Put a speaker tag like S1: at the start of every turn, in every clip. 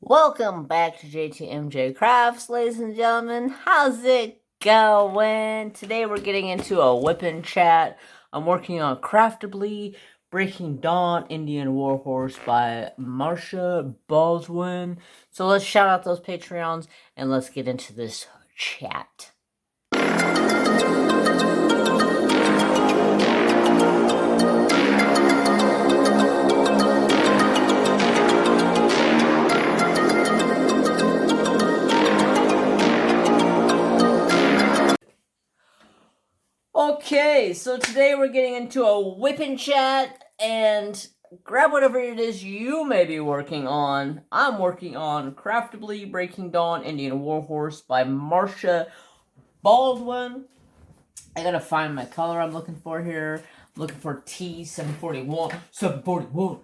S1: Welcome back to JTMJ Crafts, ladies and gentlemen. How's it going? Today we're getting into a whipping chat. I'm working on Craftably Breaking Dawn Indian Warhorse by Marsha Baldwin. So let's shout out those Patreons and let's get into this chat. Okay, so today we're getting into a whipping chat, and grab whatever it is you may be working on. I'm working on Craftably Breaking Dawn Indian Warhorse by Marsha Baldwin. I gotta find my color I'm looking for here. I'm looking for T741. 741.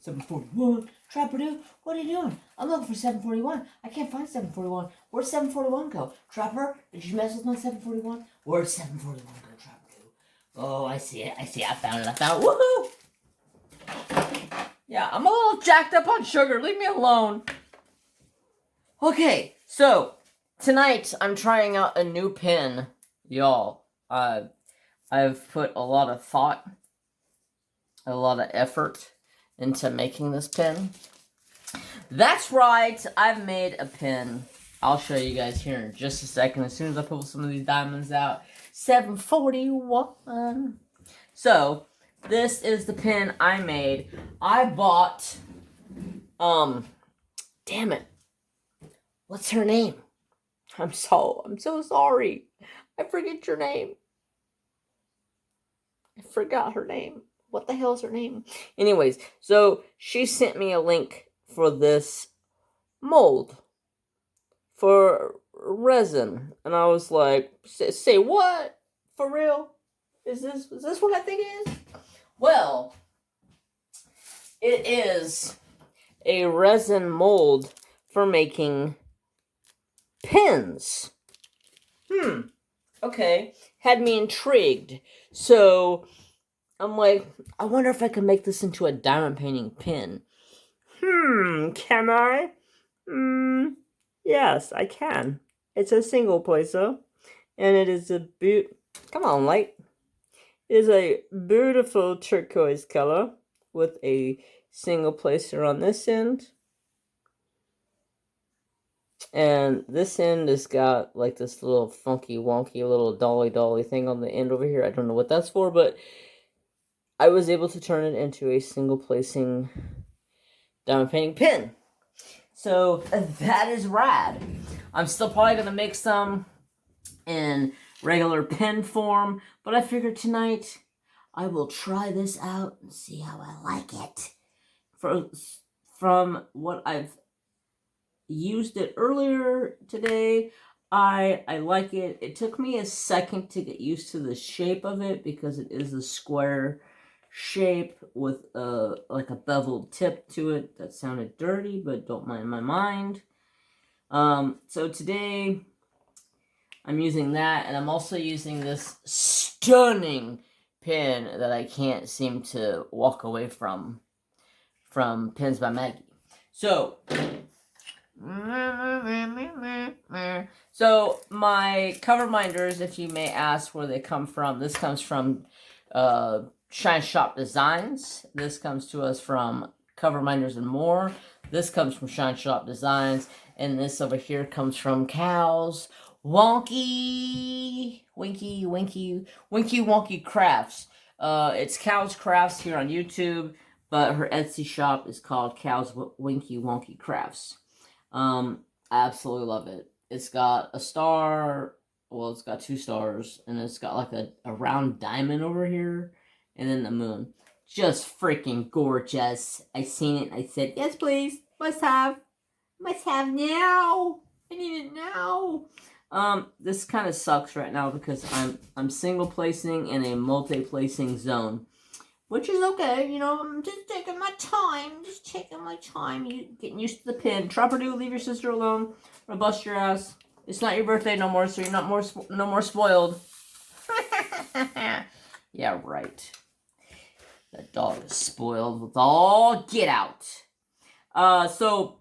S1: 741. Trapper, what are you doing? I'm looking for 741. I can't find 741. Where'd 741 go? Trapper, did you mess with my 741? Where'd 741 go, Trapper? Oh, I see it. I found it. Woohoo! Yeah, I'm a little jacked up on sugar. Leave me alone. Okay, so tonight I'm trying out a new pen, y'all. I've put a lot of thought, a lot of effort into making this pen. That's right, I've made a pen. I'll show you guys here in just a second, as soon as I pull some of these diamonds out. 741. So, this is the pen I made. I bought, damn it. What's her name? I'm so sorry. I forget your name. I forgot her name. What the hell is her name? Anyways, so she sent me a link for this mold for resin, and I was like, "Say what? For real? Is this what I think it is?" Well, it is a resin mold for making pens. Okay, had me intrigued. So I'm like, I wonder if I can make this into a diamond painting pen. Can I? Yes, I can. It's a single placer, and it is a come on, light. It is a beautiful turquoise color with a single placer on this end. And this end has got like this little funky wonky little dolly thing on the end over here. I don't know what that's for, but I was able to turn it into a single placing diamond painting pen. So that is rad. I'm still probably going to make some in regular pen form, but I figured tonight I will try this out and see how I like it. From what I've used it earlier today, I like it. It took me a second to get used to the shape of it because it is a square shape with like a beveled tip to it. That sounded dirty, but don't mind my mind. So today I'm using that, and I'm also using this stunning pen that I can't seem to walk away from Pens by Maggie. So my cover minders, if you may ask where they come from, this comes from Shineshopdesigns. This comes to us from Cover Minders and More. This comes from Shineshopdesigns, and this over here comes from Cal's Winky Wonky Crafts. It's Cal's Crafts here on YouTube, but her Etsy shop is called Cal's Winky Wonky Crafts. I absolutely love it. It's got a star. Well, it's got 2 stars, and it's got like a round diamond over here, and then the moon. Just freaking gorgeous. I seen it, and I said, yes, please. Must have now. I need it now. This kind of sucks right now because I'm single placing in a multi-placing zone, which is okay. You know, I'm just taking my time. You getting used to the pen. Trapper, leave your sister alone. Or bust your ass. It's not your birthday no more, so you're no more spoiled. Yeah, right. That dog is spoiled with all get out. So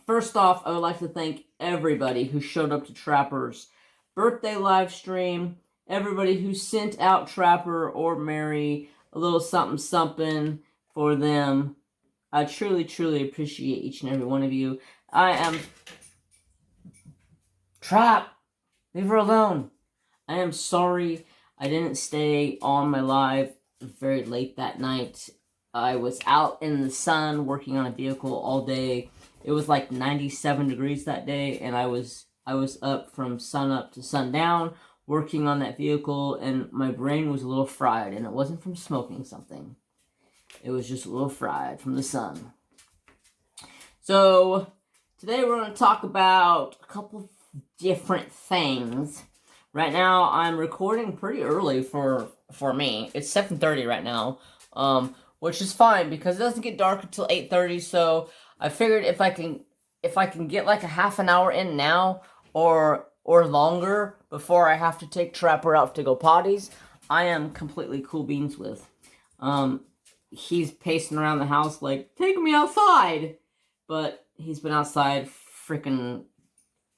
S1: first off, I would like to thank everybody who showed up to Trapper's birthday live stream. Everybody who sent out Trapper or Mary a little something something for them. I truly, truly appreciate each and every one of you. I am... Trap! Leave her alone. I am sorry I didn't stay on my live very late that night. I was out in the sun working on a vehicle all day. It was like 97 degrees that day, and I was up from sun up to sundown working on that vehicle, and my brain was a little fried, and it wasn't from smoking something. It was just a little fried from the sun. So today we're going to talk about a couple different things. Right now I'm recording pretty early for me. It's 7:30 right now, which is fine because it doesn't get dark until 8:30. So I figured if I can get like a half an hour in now or longer before I have to take Trapper out to go potties, I am completely cool beans with. He's pacing around the house like, take me outside! But he's been outside freaking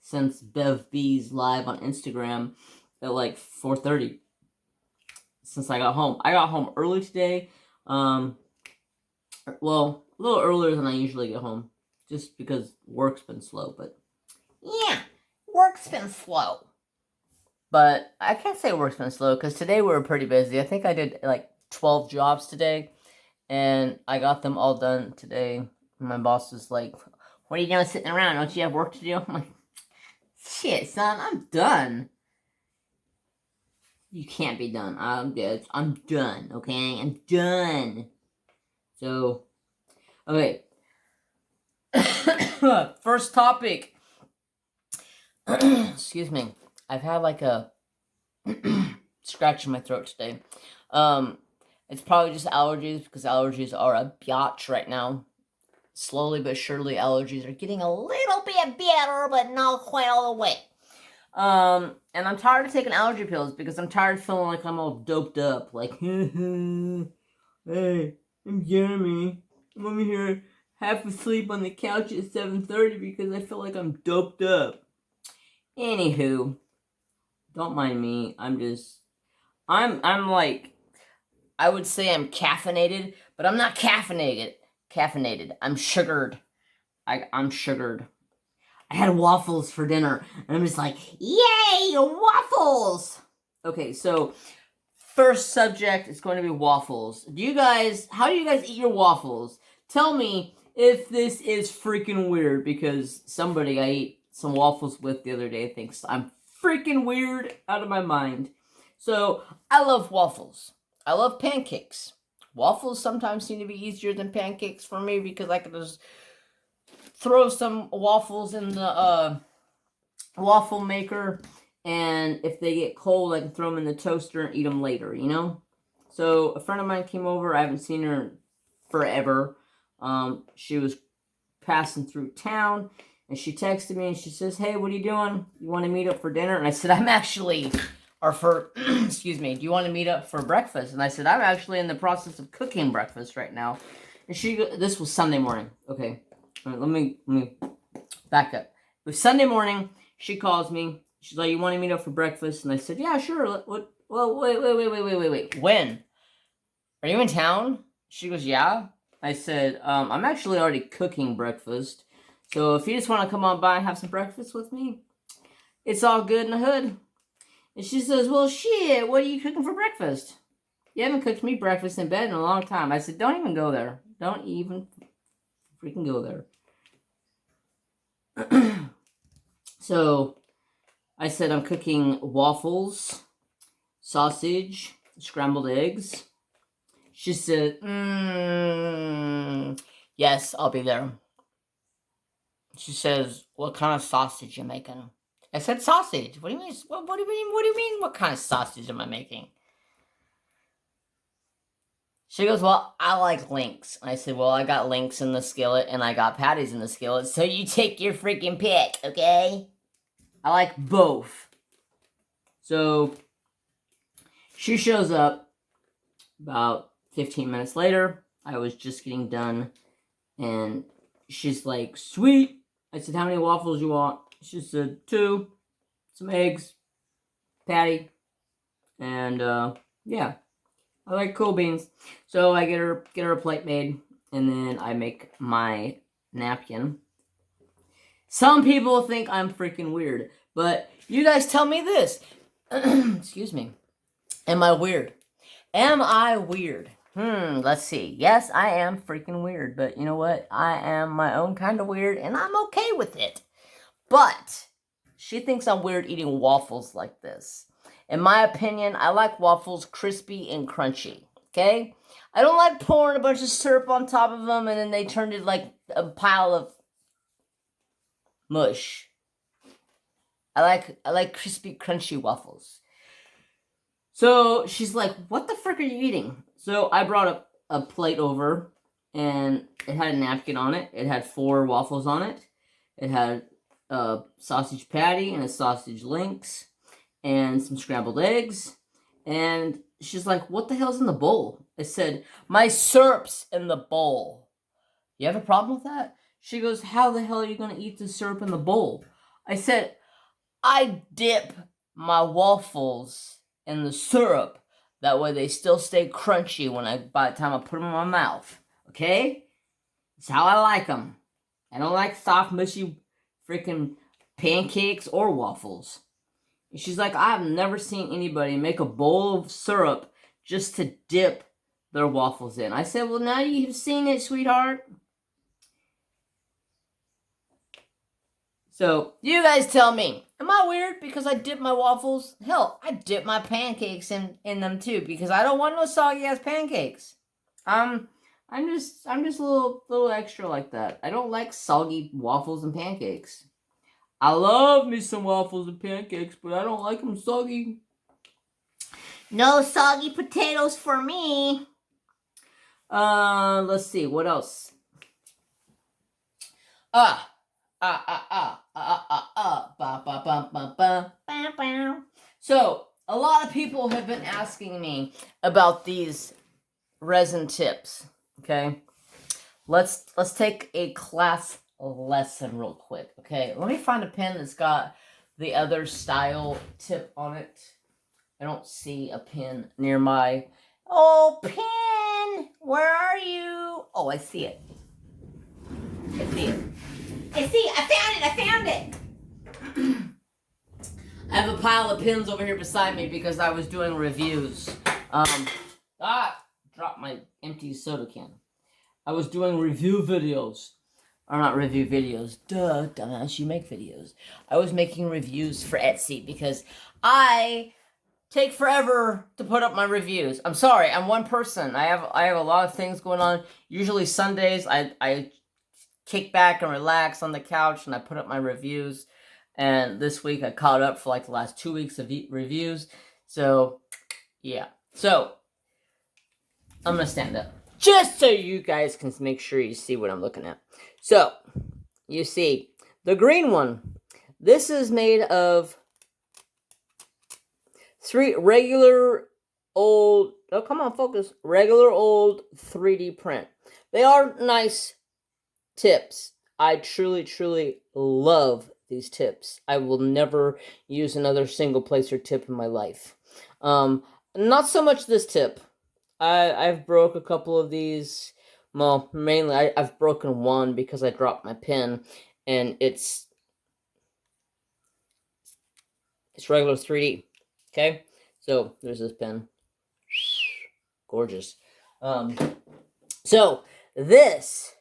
S1: since Bev B's live on Instagram at like 4:30 since I got home. I got home early today. Well, a little earlier than I usually get home, just because work's been slow, but yeah, work's been slow. But I can't say work's been slow, because today we were pretty busy. I think I did like 12 jobs today, and I got them all done today. My boss is like, what are you doing sitting around? Don't you have work to do? I'm like, shit, son, I'm done. You can't be done. I'm done, okay? I'm done. So, okay. First topic. Excuse me. I've had like a scratch in my throat today. It's probably just allergies, because allergies are a biatch right now. Slowly but surely, allergies are getting a little bit better, but not quite all the way. And I'm tired of taking allergy pills, because I'm tired of feeling like I'm all doped up. Like, hey, I'm Jeremy. I'm over here half asleep on the couch at 7:30 because I feel like I'm doped up. Anywho, don't mind me. I'm like, I would say I'm caffeinated, but I'm not caffeinated. I'm sugared. I'm sugared. I had waffles for dinner, and I'm just like, yay, waffles! Okay, so first subject is going to be waffles. How do you guys eat your waffles? Tell me if this is freaking weird, because somebody I ate some waffles with the other day thinks I'm freaking weird out of my mind. So, I love waffles. I love pancakes. Waffles sometimes seem to be easier than pancakes for me, because I can just throw some waffles in the waffle maker, and if they get cold, I can throw them in the toaster and eat them later, you know? So, a friend of mine came over. I haven't seen her forever. She was passing through town, and she texted me, and she says, hey, what are you doing? You want to meet up for dinner? And I said, excuse me, do you want to meet up for breakfast? And I said, I'm actually in the process of cooking breakfast right now. And this was Sunday morning. Okay, all right, let me back up. It was Sunday morning. She calls me. She's like, you want to meet up for breakfast? And I said, yeah, sure. What? Well, wait. When? Are you in town? She goes, yeah. I said, I'm actually already cooking breakfast. So if you just want to come on by and have some breakfast with me, it's all good in the hood. And she says, well, shit, what are you cooking for breakfast? You haven't cooked me breakfast in bed in a long time. I said, don't even go there. Don't even freaking go there. So I said, I'm cooking waffles, sausage, scrambled eggs. She said, yes, I'll be there. She says, what kind of sausage you making? I said, sausage. What do you mean? What do you mean? What kind of sausage am I making? She goes, well, I like links. I said, well, I got links in the skillet, and I got patties in the skillet, so you take your freaking pick, okay? I like both. So, she shows up about 15 minutes later. I was just getting done, and she's like, sweet. I said, how many waffles you want? She said, 2, some eggs, patty, and yeah, I like cool beans. So I get her a plate made, and then I make my napkin. Some people think I'm freaking weird, but you guys tell me this. Excuse me. Am I weird? Am I weird? Let's see. Yes, I am freaking weird, but you know what? I am my own kind of weird, and I'm okay with it. But she thinks I'm weird eating waffles like this. In my opinion, I like waffles crispy and crunchy, okay? I don't like pouring a bunch of syrup on top of them, and then they turn into like a pile of mush. I like crispy, crunchy waffles. So she's like, what the frick are you eating? So I brought a plate over, and it had a napkin on it. It had 4 waffles on it. It had a sausage patty and a sausage links and some scrambled eggs. And she's like, what the hell's in the bowl? I said, my syrup's in the bowl. You have a problem with that? She goes, how the hell are you going to eat the syrup in the bowl? I said, I dip my waffles in the syrup. That way they still stay crunchy by the time I put them in my mouth. Okay? It's how I like them. I don't like soft, mushy freaking pancakes or waffles. And she's like, I've never seen anybody make a bowl of syrup just to dip their waffles in. I said, well, now you've seen it, sweetheart. So, you guys tell me, am I weird because I dip my waffles? Hell, I dip my pancakes in them too because I don't want no soggy ass pancakes. I'm just a little extra like that. I don't like soggy waffles and pancakes. I love me some waffles and pancakes, but I don't like them soggy. No soggy potatoes for me. Let's see, what else? So, a lot of people have been asking me about these resin tips, okay? Let's take a class lesson real quick, okay? Let me find a pen that's got the other style tip on it. I don't see a pen near my... Oh, pen! Where are you? Oh, I see it. I see it. I found it! I have a pile of pins over here beside me because I was doing reviews. Dropped my empty soda can. I was doing review videos. Or not review videos. Duh, dumbass, you make videos. I was making reviews for Etsy because I take forever to put up my reviews. I'm sorry, I'm one person. I have a lot of things going on. Usually Sundays, I kick back and relax on the couch and I put up my reviews. And this week I caught up for like the last 2 weeks of reviews. So, yeah. So, I'm going to stand up. Just so you guys can make sure you see what I'm looking at. So, you see, the green one. This is made of 3 regular old... Oh, come on, focus. Regular old 3D print. They are nice tips. I truly, truly love these tips. I will never use another single placer tip in my life. Not so much this tip. I've broke a couple of these. Well, mainly I've broken one because I dropped my pen, and it's regular 3D. Okay, so there's this pen. Gorgeous. So this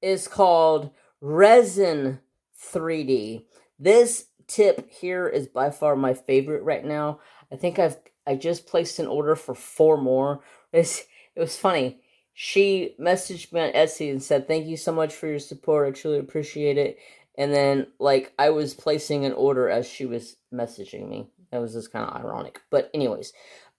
S1: is called Resin 3D. This tip here is by far my favorite right now. I think I just placed an order for 4 more. It was funny. She messaged me on Etsy and said, thank you so much for your support. I truly appreciate it. And then, like, I was placing an order as she was messaging me. That was just kind of ironic. But anyways,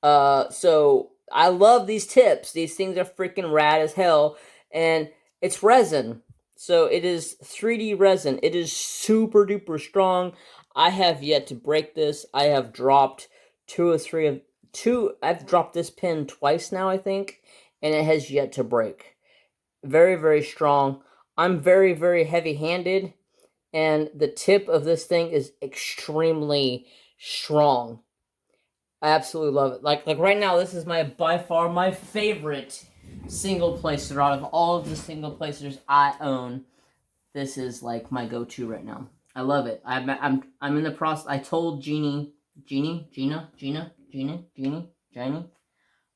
S1: so I love these tips. These things are freaking rad as hell. And it's resin. So it is 3D resin. It is super duper strong. I have yet to break this. I have dropped 2 or 3 of... I've dropped this pen twice now, I think. And it has yet to break. Very, very strong. I'm very, very heavy-handed, and the tip of this thing is extremely strong. I absolutely love it. Like right now, this is by far my favorite single placer out of all of the single placers I own. This is like my go-to right now. I love it. I'm in the process. I told Gina.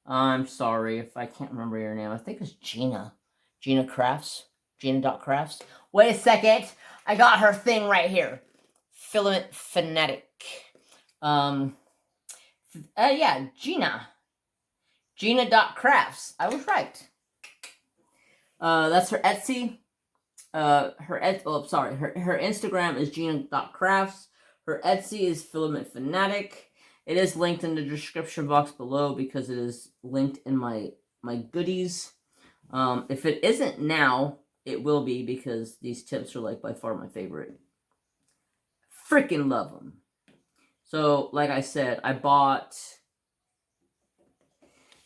S1: I'm sorry if I can't remember your name. I think it's Gina. Gina Crafts. Gina.crafts. Wait a second. I got her thing right here. Filament Fanatic. Yeah, Gina. Gina.crafts. I was right. That's her Etsy. Her Instagram is Gina.crafts. Her Etsy is Filament Fanatic. It is linked in the description box below because it is linked in my goodies. If it isn't now, it will be because these tips are like by far my favorite. Freaking love them. So, like I said, I bought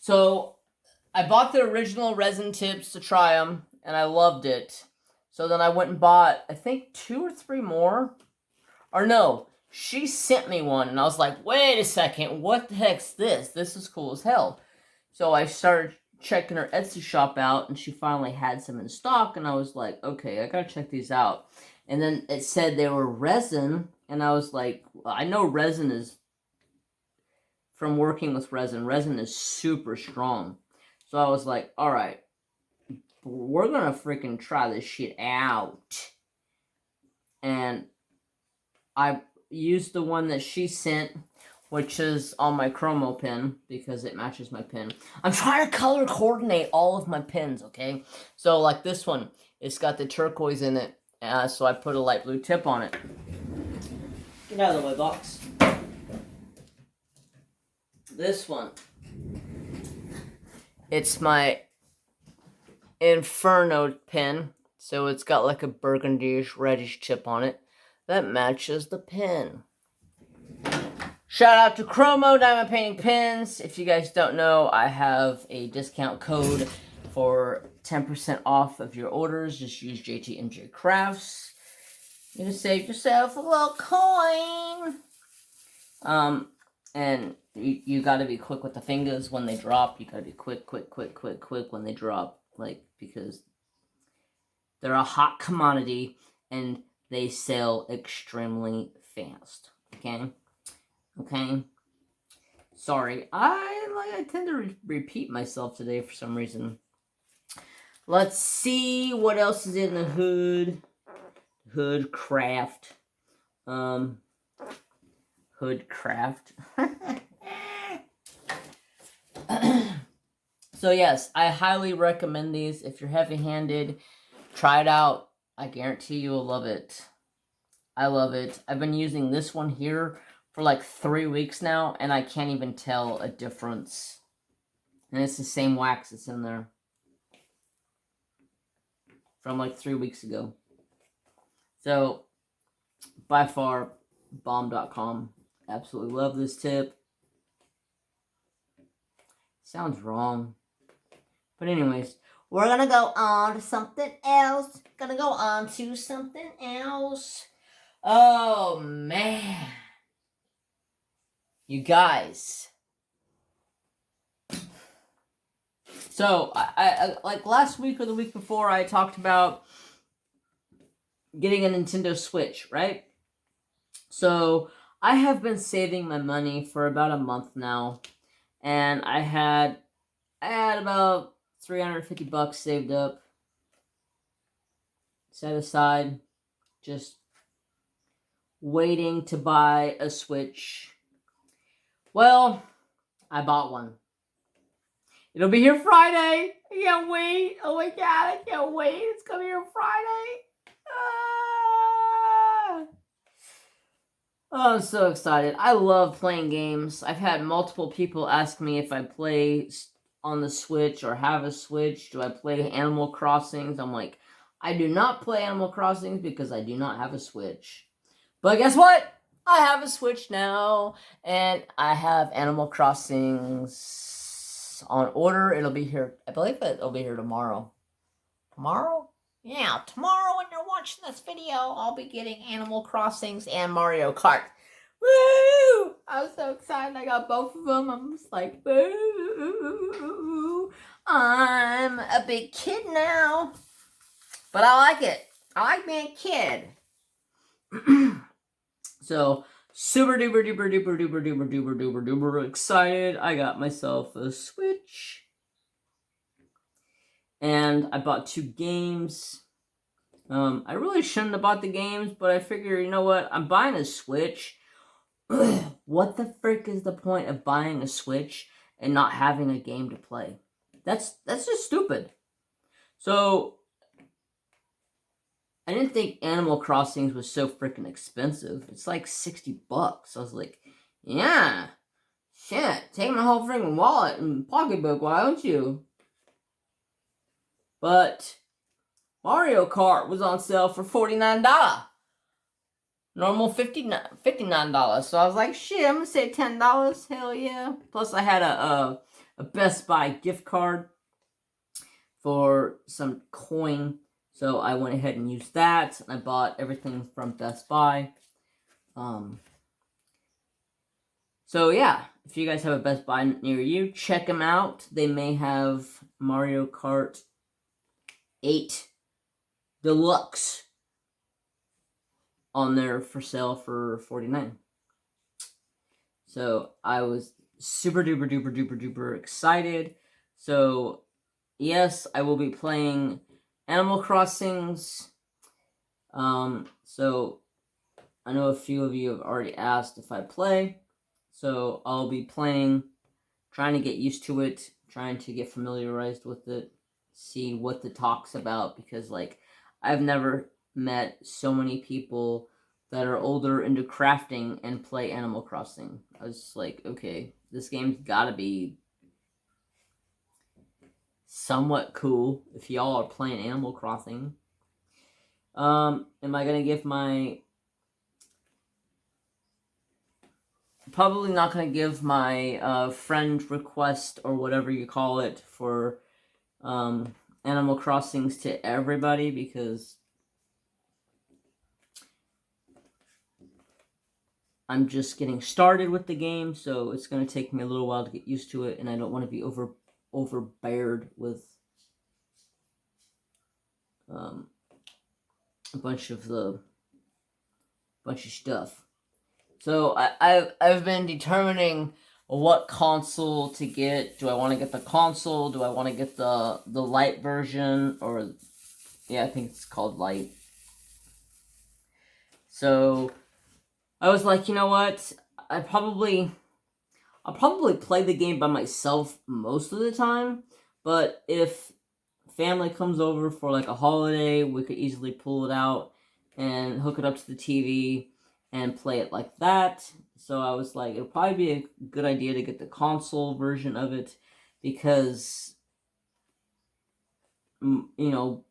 S1: the original resin tips to try them, and I loved it. So then I went and bought, I think, 2 or 3 more. Or no, she sent me one, and I was like, wait a second, what the heck's this? This is cool as hell. So I started checking her Etsy shop out, and she finally had some in stock, and I was like, okay, I gotta check these out. And then it said they were resin, and I was like, well, I know resin is, from working with resin is super strong. So I was like, alright, we're gonna freaking try this shit out. And I used the one that she sent, which is on my Chroma pen, because it matches my pen. I'm trying to color coordinate all of my pens, okay? So, like this one, it's got the turquoise in it, so I put a light blue tip on it. Get out of the way, box. This one, it's my Inferno pen, so it's got like a burgundy-ish, reddish tip on it that matches the pen. Shout out to Chroma Diamond Painting Pens. If you guys don't know, I have a discount code for 10% off of your orders. Just use JTMJ Crafts. You can save yourself a little coin. And you gotta be quick with the fingers when they drop. You gotta be quick when they drop. Like, because they're a hot commodity and they sell extremely fast. Okay? Sorry. I tend to repeat myself today for some reason. Let's see what else is in the hood. Hood craft. Hood craft. So yes, I highly recommend these. If you're heavy-handed, try it out. I guarantee you'll love it. I love it. I've been using this one here for like 3 weeks now, and I can't even tell a difference. And it's the same wax that's in there from like 3 weeks ago. So, by far, bomb.com. Absolutely love this tip. Sounds wrong. But anyways, we're gonna go on to something else. Oh, man. You guys. So, I like last week or the week before, I talked about getting a Nintendo Switch, right? So, I have been saving my money for about a month now. And I had about $350 saved up, set aside, just waiting to buy a Switch. Well, I bought one. It'll be here Friday. I can't wait. Oh my god, I can't wait. It's coming here Friday. Ah! Oh, I'm so excited. I love playing games. I've had multiple people ask me if I play on the Switch or have a Switch. Do I play Animal Crossings? I'm like, I do not play Animal Crossings because I do not have a Switch. But guess what? I have a Switch now, and I have Animal Crossings on order. It'll be here, I believe it'll be here tomorrow. Tomorrow? Yeah, tomorrow when you're watching this video, I'll be getting Animal Crossings and Mario Kart. Woo! I was so excited. I got both of them. I'm just like, woo! I'm a big kid now. But I like it. I like being a kid. So, super duper duper duper duper duper duper duper duper excited. I got myself a Switch. And I bought 2 games. I really shouldn't have bought the games, but I figure, you know what? I'm buying a Switch. What the frick is the point of buying a Switch and not having a game to play? That's just stupid. So, I didn't think Animal Crossings was so freaking expensive. It's like $60. I was like, yeah, shit, take my whole freaking wallet and pocketbook, why don't you? But Mario Kart was on sale for $49. Normal $59. So I was like, shit, I'm gonna save $10. Hell yeah. Plus I had a Best Buy gift card for some coin. So I went ahead and used that. And I bought everything from Best Buy. So yeah, if you guys have a Best Buy near you, check them out. They may have Mario Kart 8 Deluxe on there for sale for $49. So I was super duper duper duper duper excited. So yes, I will be playing Animal Crossings. So I know a few of you have already asked if I play. So I'll be playing, trying to get used to it, trying to get familiarized with it, see what the talk's about, because like I've never met so many people that are older into crafting and play Animal Crossing. I was like, okay, this game's gotta be somewhat cool if y'all are playing Animal Crossing. Am I gonna give my... Probably not gonna give my friend request or whatever you call it for Animal Crossings to everybody, because I'm just getting started with the game, so it's going to take me a little while to get used to it, and I don't want to be overbeared with a bunch of stuff. So I've been determining what console to get. Do I want to get the console? Do I want to get the light version? Or yeah, I think it's called light. So I was like, you know what? I'll probably play the game by myself most of the time, but if family comes over for like a holiday, we could easily pull it out and hook it up to the TV and play it like that. So I was like, it'll probably be a good idea to get the console version of it, because you know,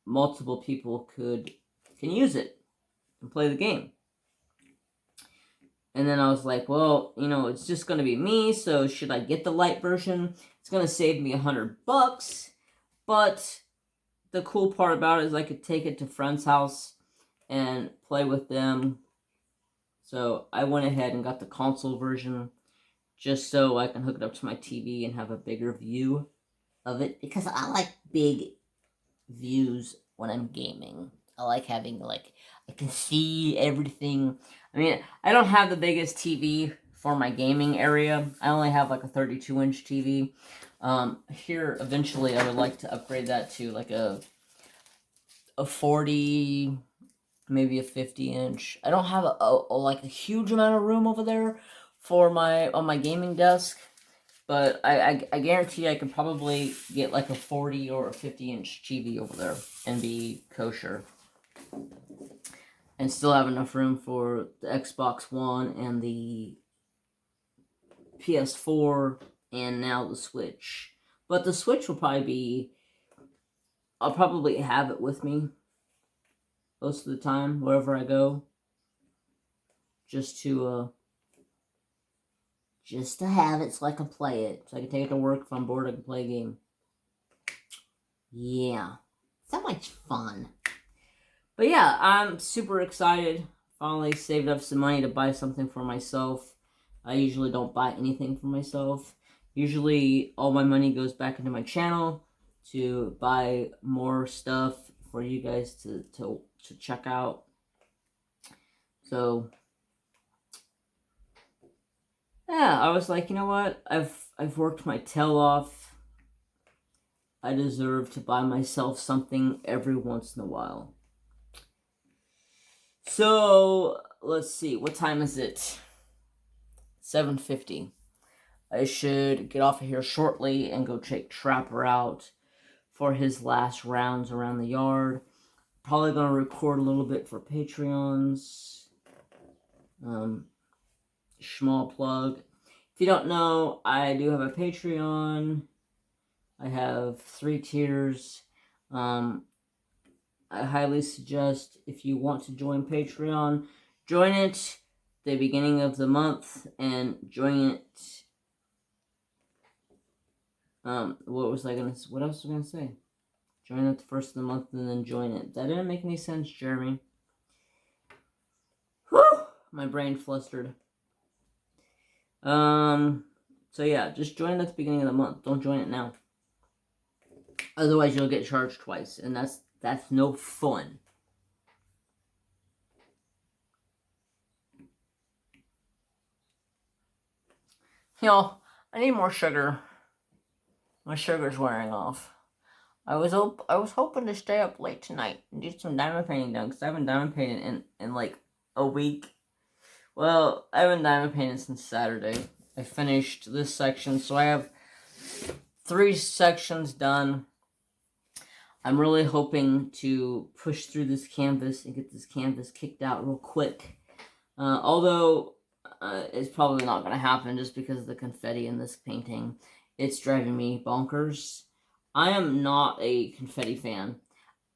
S1: multiple people can use it and play the game. And then I was like, well, you know, it's just going to be me, so should I get the light version? It's going to save me $100, but the cool part about it is I could take it to friends' house and play with them. So I went ahead and got the console version just so I can hook it up to my TV and have a bigger view of it, because I like big views when I'm gaming. I like having, like, I can see everything. I mean, I don't have the biggest TV for my gaming area. I only have like a 32-inch TV. Here, eventually, I would like to upgrade that to like a 40, maybe a 50-inch. I don't have like a huge amount of room over there for on my gaming desk, but I guarantee I could probably get like a 40 or a 50-inch TV over there and be kosher. And still have enough room for the Xbox One and the PS4 and now the Switch. But the Switch will probably be... I'll probably have it with me most of the time, wherever I go. Just to have it so I can play it. So I can take it to work. If I'm bored, I can play a game. Yeah. So much fun. But yeah, I'm super excited. Finally saved up some money to buy something for myself. I usually don't buy anything for myself. Usually all my money goes back into my channel to buy more stuff for you guys to check out. So yeah, I was like, you know what? I've worked my tail off. I deserve to buy myself something every once in a while. So let's see, what time is it? 7:50. I should get off of here shortly and go take Trapper out for his last rounds around the yard. Probably gonna record a little bit for Patreons. Small plug. If you don't know, I do have a Patreon. I have 3 tiers. I highly suggest, if you want to join Patreon, join it the beginning of the month and join it. What else was I gonna say? Join it the first of the month and then join it. That didn't make any sense, Jeremy. Whew! My brain flustered. So yeah, just join it at the beginning of the month. Don't join it now. Otherwise you'll get charged twice, and that's no fun. Y'all, I need more sugar. My sugar's wearing off. I was hoping to stay up late tonight and do some diamond painting done, because I haven't diamond painted in like a week. Well, I haven't diamond painted since Saturday. I finished this section, so I have 3 sections done. I'm really hoping to push through this canvas and get this canvas kicked out real quick. Although it's probably not going to happen just because of the confetti in this painting. It's driving me bonkers. I am not a confetti fan.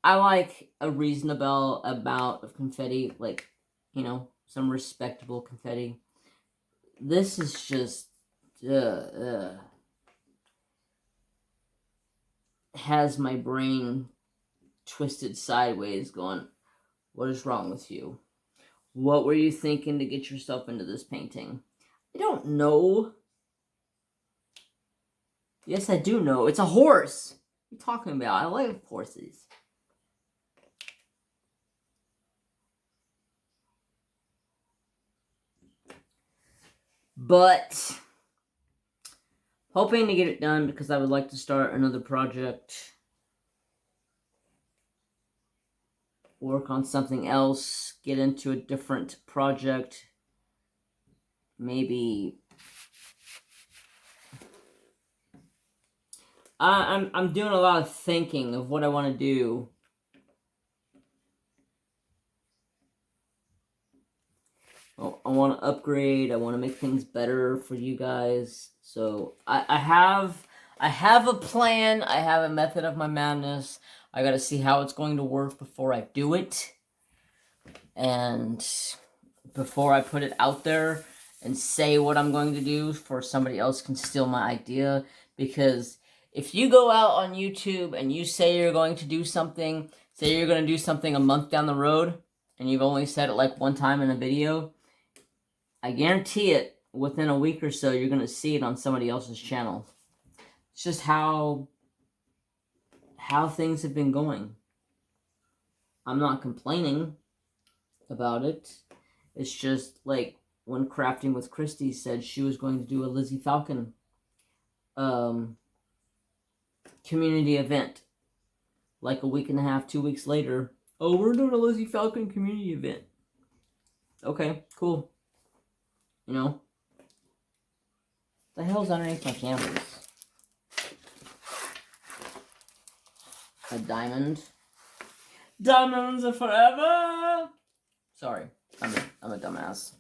S1: I like a reasonable amount of confetti, like, you know, some respectable confetti. This is just has my brain twisted sideways going, what is wrong with you? What were you thinking to get yourself into this painting? I don't know. Yes, I do know. It's a horse. What are you talking about? I like horses. But hoping to get it done because I would like to start another project. Work on something else. Get into a different project. Maybe I'm doing a lot of thinking of what I want to do. I want to upgrade. I want to make things better for you guys. So I have a plan. I have a method of my madness. I got to see how it's going to work before I do it. And before I put it out there and say what I'm going to do, for somebody else can steal my idea. Because if you go out on YouTube and you say you're going to do something, say you're going to do something a month down the road, and you've only said it like one time in a video, I guarantee it, within a week or so, you're going to see it on somebody else's channel. It's just how things have been going. I'm not complaining about it. It's just like when Crafting with Christy said she was going to do a Lizzie Falcon community event. Like a week and a half, 2 weeks later, oh, we're doing a Lizzie Falcon community event. Okay, cool. You know? The hell's underneath my canvas? A diamond. Diamonds are forever! Sorry, I'm a dumbass.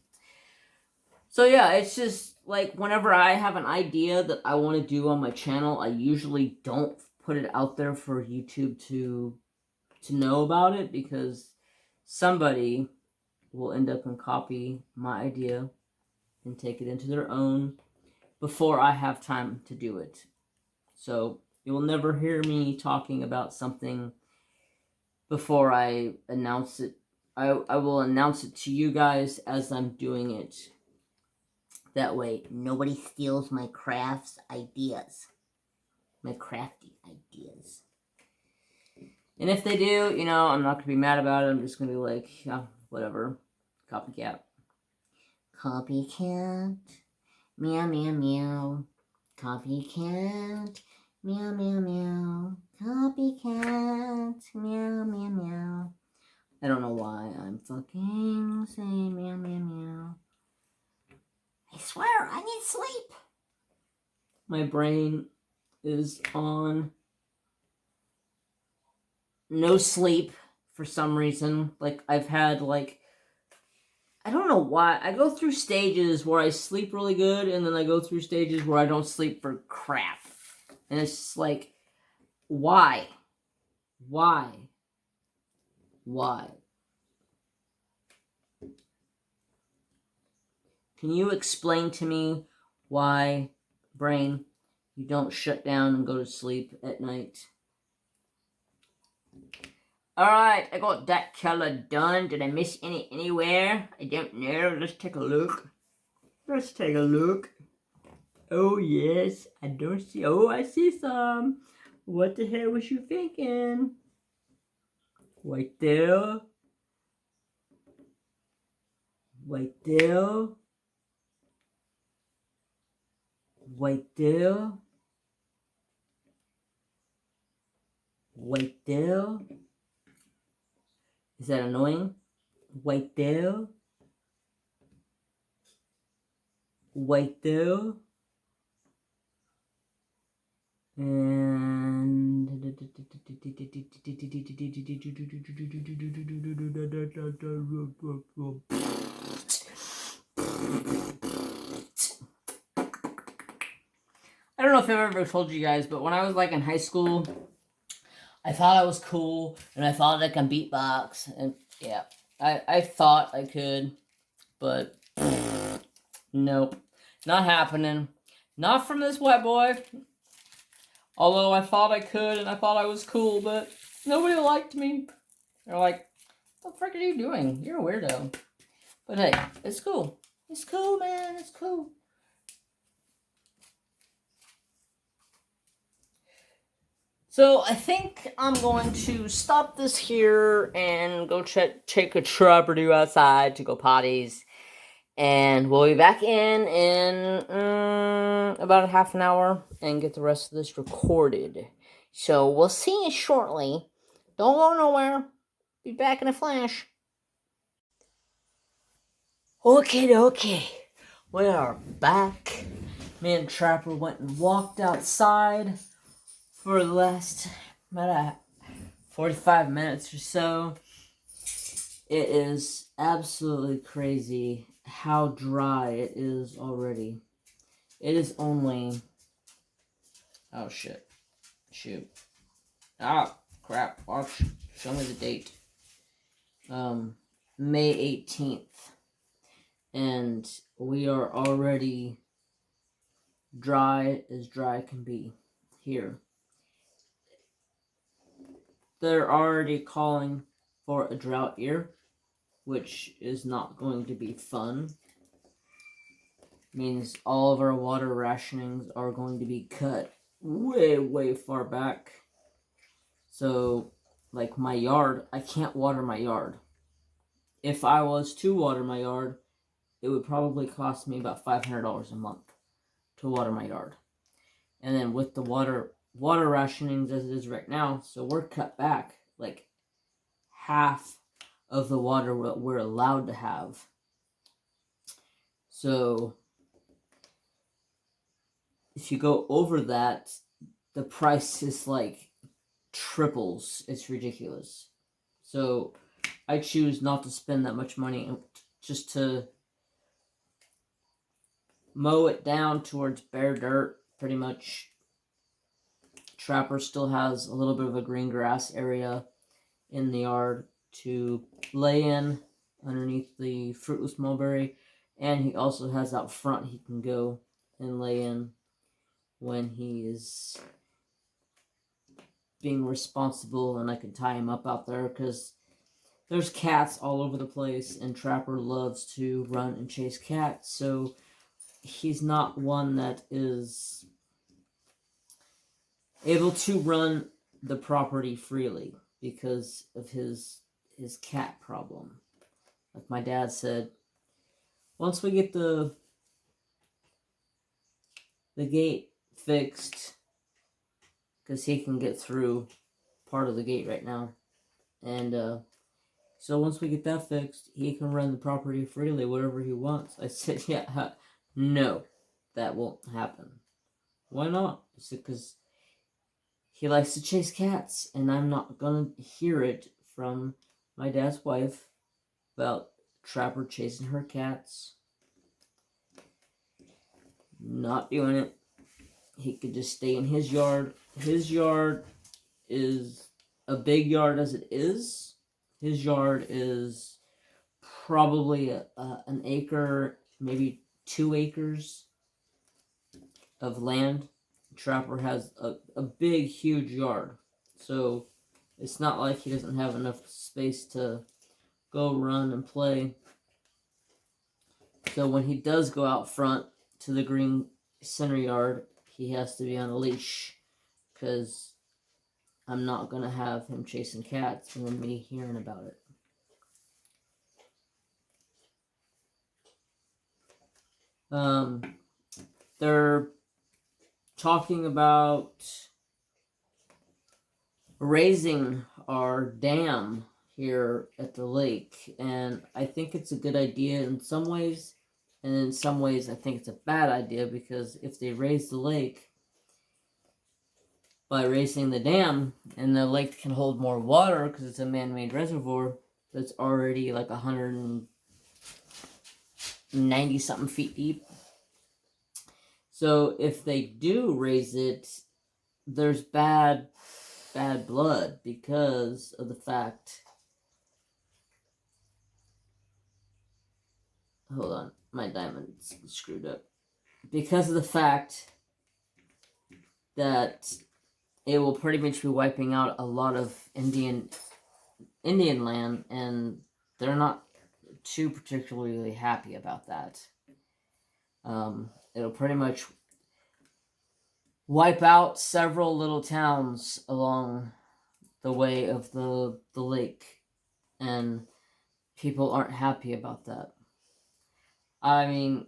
S1: So yeah, it's just like whenever I have an idea that I want to do on my channel, I usually don't put it out there for YouTube to know about it, because somebody will end up and copy my idea and take it into their own before I have time to do it. So you will never hear me talking about something before I announce it. I will announce it to you guys as I'm doing it. That way, nobody steals my crafts ideas. My crafty ideas. And if they do, you know, I'm not going to be mad about it. I'm just going to be like, yeah, whatever. Copycat. Copycat. Meow, meow, meow. Copycat. Meow, meow, meow. Copycat. Meow, meow, meow. I don't know why I'm fucking saying meow, meow, meow. I swear, I need sleep. My brain is on no sleep for some reason. Like, I've had, like, I don't know why. I go through stages where I sleep really good, and then I go through stages where I don't sleep for crap. And it's just like, why? Why? Why? Can you explain to me why, brain, you don't shut down and go to sleep at night? Alright, I got that color done. Did I miss anywhere? I don't know. Let's take a look. Let's take a look. Oh, yes. I don't see... Oh, I see some. What the hell was you thinking? Right there. Right there. Right there. Right there. Is that annoying? Right there. Right there. And I don't know if I've ever told you guys, but when I was like in high school, I thought I was cool and I thought I could beatbox, and yeah, I thought I could, but nope, not happening. Not from this white boy. Although I thought I could and I thought I was cool, but nobody liked me. They're like, what the frick are you doing? You're a weirdo. But hey, it's cool. It's cool, man. It's cool. So I think I'm going to stop this here and go take a trip or two outside to go potties. And we'll be back in about a half an hour and get the rest of this recorded. So we'll see you shortly. Don't go nowhere. Be back in a flash. Okay. We are back. Me and Trapper went and walked outside for the last 45 minutes or so. It is absolutely crazy how dry it is already. It is only... Oh, shit. Shoot. Ah, crap. Watch. Show me the date. May 18th. And we are already dry as dry can be here. They're already calling for a drought year, which is not going to be fun. Means all of our water rationings are going to be cut way far back. So, like my yard, I can't water my yard. If I was to water my yard, it would probably cost me about $500 a month to water my yard. And then with the water rationings as it is right now, so we're cut back like half of the water we're allowed to have. So if you go over that, the price is like triples. It's ridiculous. So I choose not to spend that much money just to mow it down towards bare dirt, pretty much. Trapper still has a little bit of a green grass area in the yard to lay in underneath the fruitless mulberry, and he also has out front he can go and lay in when he is being responsible, and I can tie him up out there because there's cats all over the place, and Trapper loves to run and chase cats, so he's not one that is able to run the property freely because of his cat problem. Like my dad said, once we get the gate fixed, because he can get through part of the gate right now, and so once we get that fixed, he can run the property freely, whatever he wants. I said, yeah, no, that won't happen. Why not? I said, because he likes to chase cats, and I'm not gonna hear it from my dad's wife about Trapper chasing her cats. Not doing it. He could just stay in his yard. His yard is a big yard as it is. His yard is probably an acre, maybe 2 acres of land. Trapper has a big, huge yard. So it's not like he doesn't have enough space to go run and play. So when he does go out front to the green center yard, he has to be on a leash, because I'm not going to have him chasing cats and then me hearing about it. They're talking about raising our dam here at the lake, and I think it's a good idea in some ways, and in some ways I think it's a bad idea, because if they raise the lake by raising the dam, and the lake can hold more water because it's a man-made reservoir that's already like 190 something feet deep. So if they do raise it, there's bad blood because of the fact. Hold on, my diamond's screwed up. Because of the fact that it will pretty much be wiping out a lot of Indian land, and they're not too particularly happy about that. It'll pretty much wipe out several little towns along the way of the lake, and people aren't happy about that. I mean,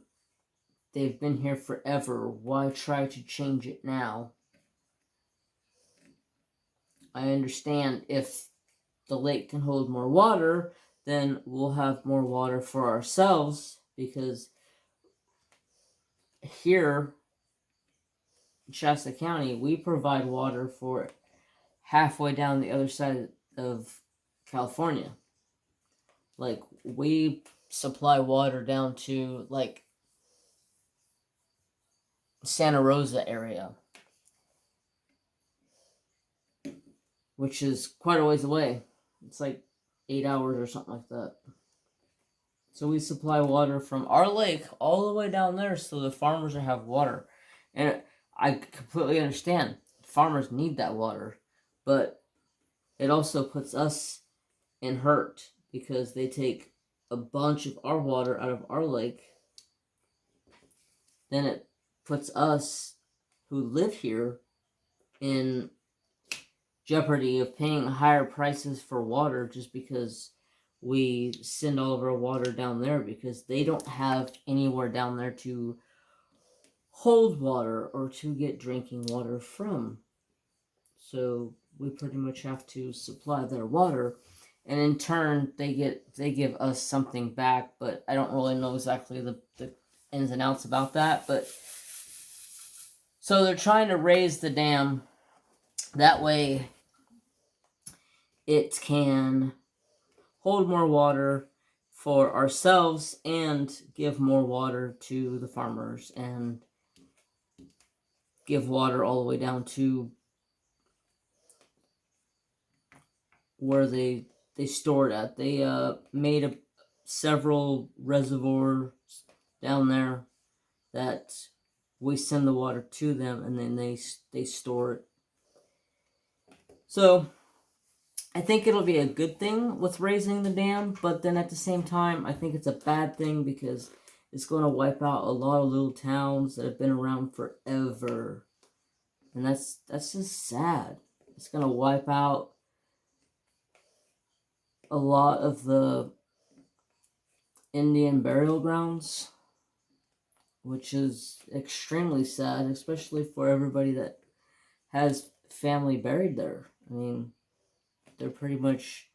S1: they've been here forever. Why try to change it now? I understand if the lake can hold more water, then we'll have more water for ourselves, because here in Shasta County, we provide water for halfway down the other side of California. Like, we supply water down to, like, Santa Rosa area, which is quite a ways away. It's like 8 hours or something like that. So we supply water from our lake all the way down there, so the farmers have water. And I completely understand. Farmers need that water. But it also puts us in hurt, because they take a bunch of our water out of our lake. Then it puts us who live here in jeopardy of paying higher prices for water, just because we send all of our water down there, because they don't have anywhere down there to hold water or to get drinking water from. So we pretty much have to supply their water, and in turn they give us something back, but I don't really know exactly the ins and outs about that. But so they're trying to raise the dam, that way it can hold more water for ourselves and give more water to the farmers, and give water all the way down to where they store it at. They made several reservoirs down there that we send the water to them, and then they store it. So I think it'll be a good thing with raising the dam, but then at the same time, I think it's a bad thing because it's going to wipe out a lot of little towns that have been around forever. And that's just sad. It's going to wipe out a lot of the Indian burial grounds, which is extremely sad, especially for everybody that has family buried there. I mean, they're pretty much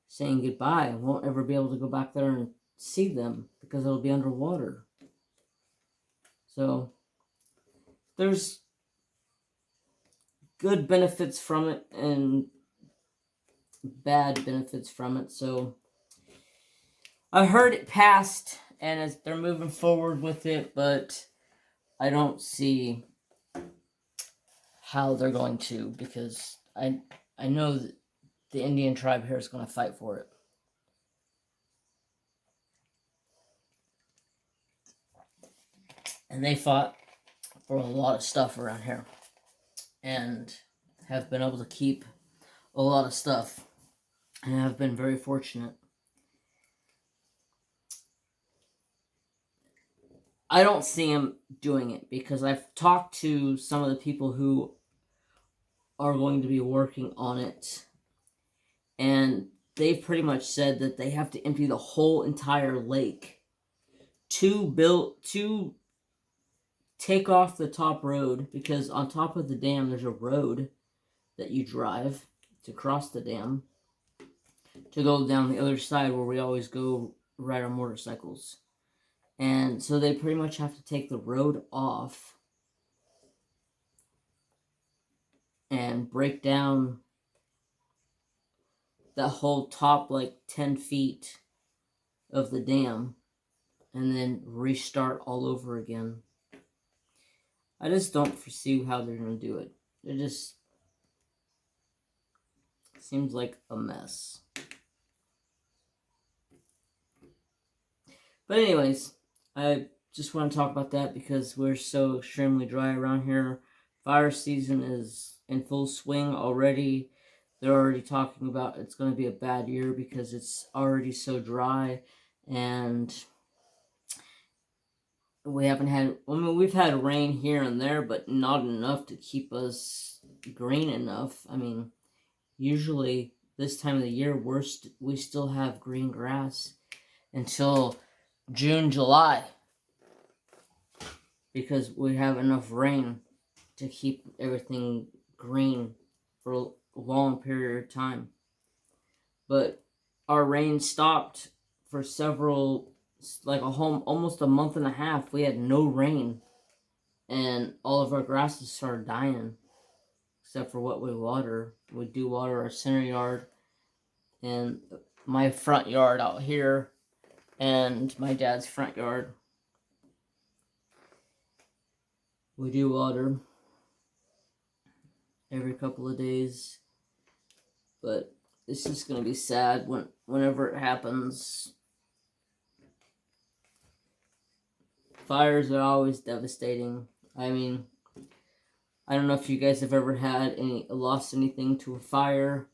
S1: saying goodbye. Won't ever be able to go back there and see them because it'll be underwater. So there's good benefits from it and bad benefits from it. So I heard it passed and they're moving forward with it, but I don't see how they're going to, because I know that the Indian tribe here is going to fight for it. And they fought for a lot of stuff around here and have been able to keep a lot of stuff and have been very fortunate. I don't see him doing it because I've talked to some of the people who are going to be working on it, and they've pretty much said that they have to empty the whole entire lake to take off the top road, because on top of the dam there's a road that you drive to cross the dam to go down the other side where we always go ride our motorcycles. And so they pretty much have to take the road off and break down the whole top like 10 feet of the dam and then restart all over again. I just don't foresee how they're going to do it. It just seems like a mess. But anyways, I just want to talk about that because we're so extremely dry around here. Fire season is in full swing already. They're already talking about it's going to be a bad year because it's already so dry, and we haven't had, I mean, we've had rain here and there, but not enough to keep us green enough. I mean, usually this time of the year, we still have green grass until June, July, because we have enough rain to keep everything green for a long period of time. But our rain stopped for several, like almost a month and a half. We had no rain, and all of our grasses started dying, except for what we water. We do water our center yard and my front yard out here and my dad's front yard. We do water every couple of days, but it's just going to be sad whenever it happens. Fires are always devastating. I mean, I don't know if you guys have ever lost anything to a fire.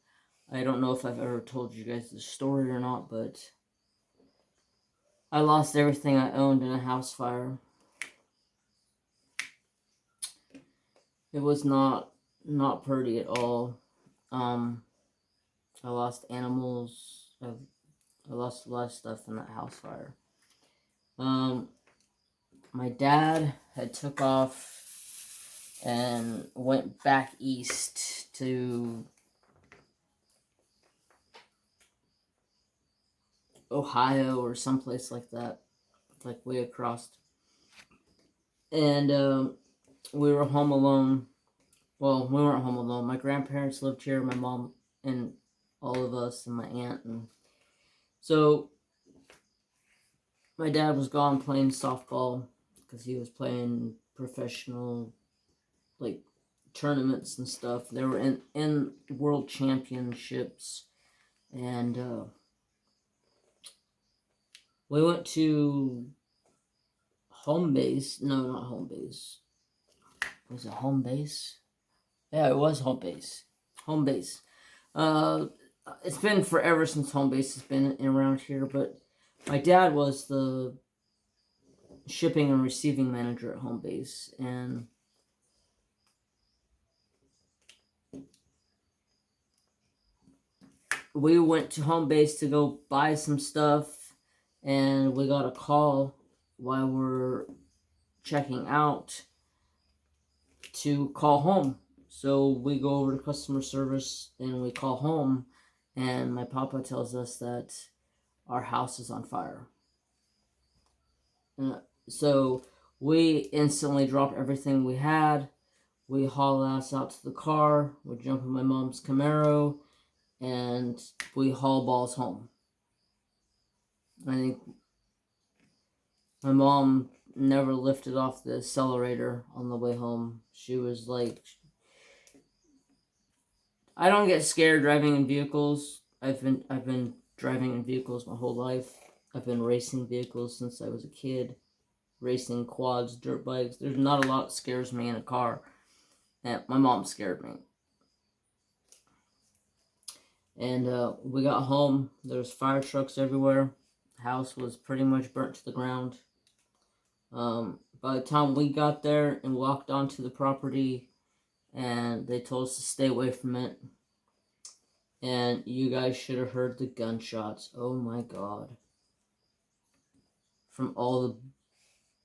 S1: I don't know if I've ever told you guys this story or not, but I lost everything I owned in a house fire. It was not pretty at all. I lost animals. I lost a lot of stuff in that house fire. My dad had took off and went back east to Ohio or someplace like that, like way across. And we were home alone. Well, we weren't home alone. My grandparents lived here, my mom and all of us and my aunt. And so my dad was gone playing softball because he was playing professional, like, tournaments and stuff. They were in world championships. And we went to home base. No, not home base. Was it home base? Yeah, it was home base. home base. It's been forever since home base has been around here, but my dad was the shipping and receiving manager at home base, and we went to home base to go buy some stuff, and we got a call while we're checking out to call home. So we go over to customer service and we call home, and my papa tells us that our house is on fire. So we instantly drop everything we had. We haul ass out to the car. We jump in my mom's Camaro, and we haul balls home. I think my mom never lifted off the accelerator on the way home. She was like, I don't get scared driving in vehicles. I've been driving in vehicles my whole life. I've been racing vehicles since I was a kid. Racing quads, dirt bikes. There's not a lot that scares me in a car. And my mom scared me. And we got home. There was fire trucks everywhere. The house was pretty much burnt to the ground. By the time we got there and walked onto the property, and they told us to stay away from it. And you guys should have heard the gunshots. Oh my god. From all the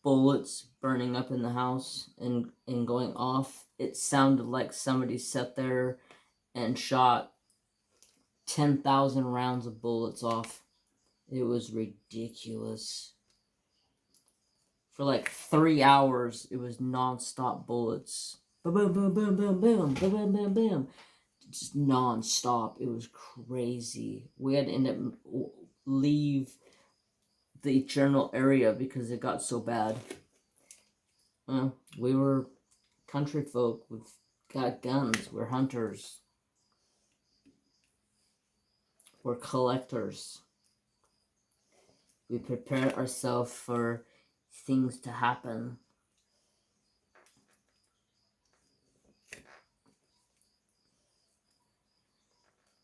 S1: bullets burning up in the house and going off, it sounded like somebody sat there and shot 10,000 rounds of bullets off. It was ridiculous. For like 3 hours, it was non-stop bullets. Boom, boom, boom, boom, boom, boom, boom, boom, boom, boom. Just non-stop. It was crazy. We had to end up leave the general area because it got so bad. We were country folk. We've got guns. We're hunters. We're collectors. We prepare ourselves for things to happen.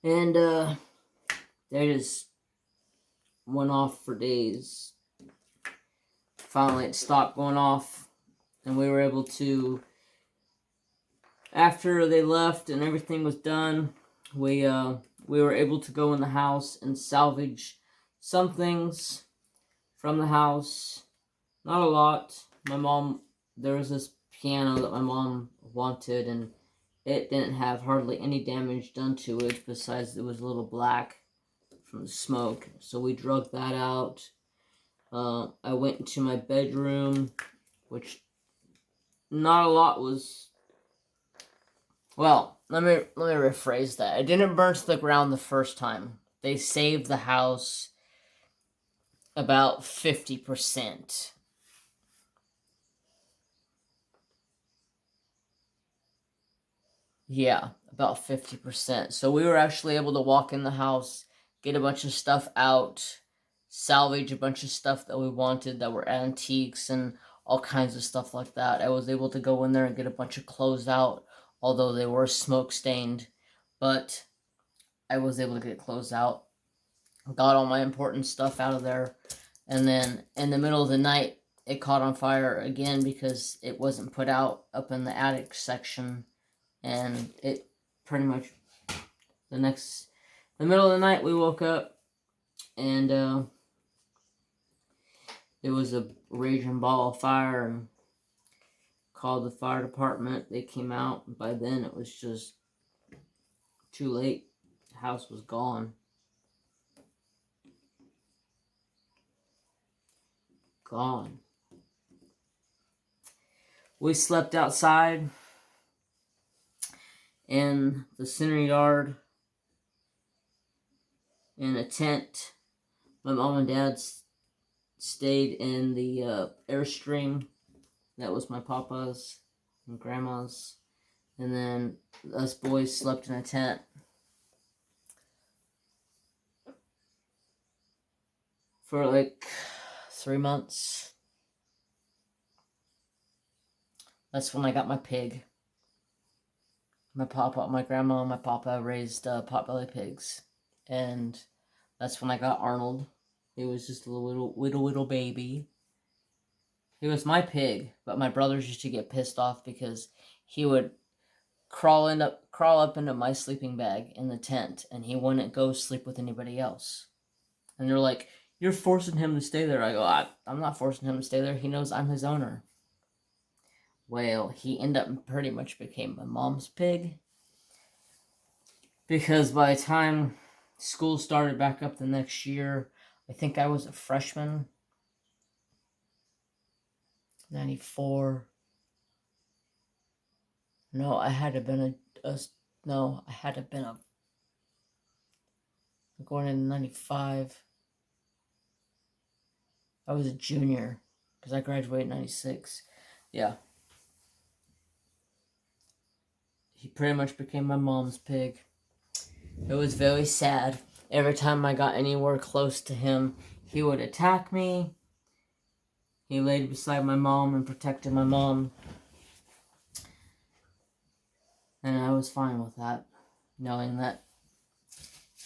S1: And they just went off for days. Finally, it stopped going off, and we were able to, after they left and everything was done, we were able to go in the house and salvage some things from the house. Not a lot. My mom, there was this piano that my mom wanted, and it didn't have hardly any damage done to it, besides it was a little black from the smoke. So we drug that out. I went into my bedroom, which not a lot was... Well, let me rephrase that. It didn't burn to the ground the first time. They saved the house about 50%. Yeah, about 50%. So we were actually able to walk in the house, get a bunch of stuff out, salvage a bunch of stuff that we wanted that were antiques and all kinds of stuff like that. I was able to go in there and get a bunch of clothes out, although they were smoke stained, but I was able to get clothes out. Got all my important stuff out of there, and then in the middle of the night, it caught on fire again because it wasn't put out up in the attic section, and it pretty much, the middle of the night, we woke up, and it was a raging ball of fire, and called the fire department. They came out, and by then it was just too late. The house was gone. Gone. We slept outside in the center yard in a tent. My mom and dad stayed in the Airstream. That was my papa's and grandma's. And then us boys slept in a tent. For like 3 months. That's when I got my pig. my grandma and my papa raised potbelly pigs, and that's when I got Arnold. He was just a little baby. He was my pig, but my brothers used to get pissed off because he would crawl up into my sleeping bag in the tent, and he wouldn't go sleep with anybody else. And they're like, "You're forcing him to stay there." I go, I'm not forcing him to stay there. He knows I'm his owner. Well, he ended up pretty much became my mom's pig. Because by the time school started back up the next year, I think I was a freshman. 94. No, I had to been I had to been going into 95. I was a junior because I graduated in 96. Yeah. He pretty much became my mom's pig. It was very sad. Every time I got anywhere close to him, he would attack me. He laid beside my mom and protected my mom. And I was fine with that, knowing that